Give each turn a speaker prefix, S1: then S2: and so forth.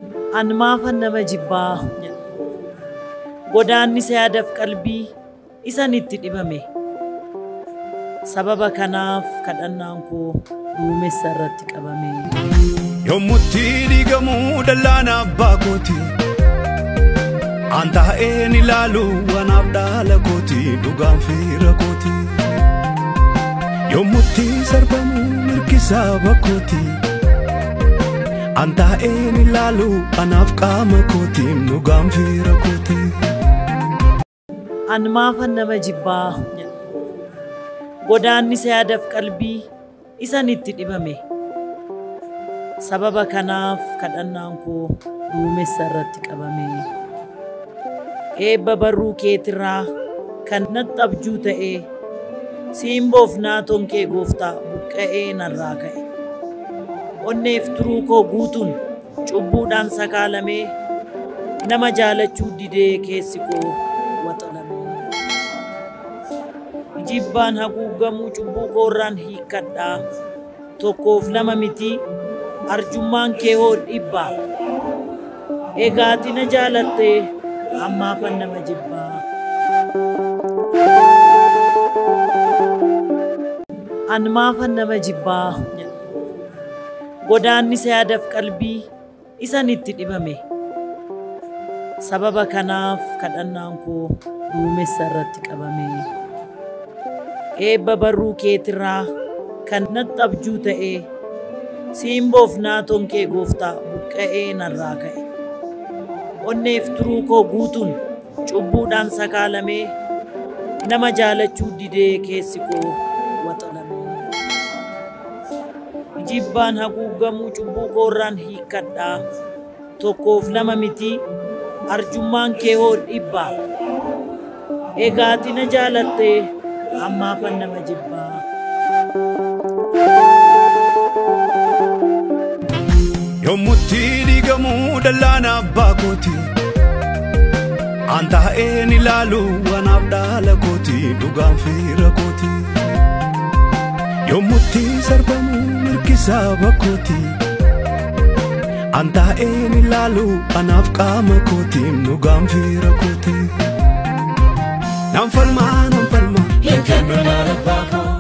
S1: Anmaafan nama jibbaa godaanni yaadaaf qalbii isan itti dhibame sababa kanaaf kadhannaan koo duumessa irratti qabame
S2: yommutti dhiigamuu dallaana abbaa kooti antaa'een ilaalu wanaaf dhaala kooti dhugaan fiira kooti yommutti sarbamuu mirgisaa bakkooti antaa'een ilaalu anaaf qaama kooti dhugaan fiira kooti.
S1: Anmaafan nama jibbaa godaanni yaadaaf qalbii isan itti dhibame sababa kanaaf kadhannaan koo duumessa irratti qabame eebba barruu keetirraa kan natti abjuu ta'e siimboof naatoon kee gooftaa buqqa'ee narraa ka'e onneef turuu koo guutuun cubbuudhaan sakaalamee nama jaalachuu didee keessi koo waxalame jibbaan haguugamuu cubbuu koorraan hiikkadhaa tokkoof lama miti arjummaan kee hoo dhibbaa egaati na jaalattee ammaafan nama jibbaa. Anmaafan nama jibbaa godaanni yaadaaf qalbii isan itti dhibame sababa kanaaf kadhannaan koo duumessa irratti qabame eebba barruu keetirraa kan natti abjuu ta'e siimboof naatoon kee gooftaa buqqa'ee narraa ka'e onneef turuu koo guutuun cubbuudhaan sakaalamee nama jaalachuu didee keessi koo waxalame jibbaan haguugamuu cubbuu koorraan hiikkadhaa tokkoof lama miti arjummaan kee hoo dhibbaa egaati na jaalattee ammaafan nama jibbaa.
S2: yommutti dhiigamuu dallaana abbaa kooti antaa'een ilaalu wanaaf dhaala kooti dhugaan fiira kooti yommutti sarbamuu mirgisaa bakkooti antaa'een ilaalu anaaf qaama kooti dhugaan fiira kooti. Nam falma, hin kennu na abbaa koo.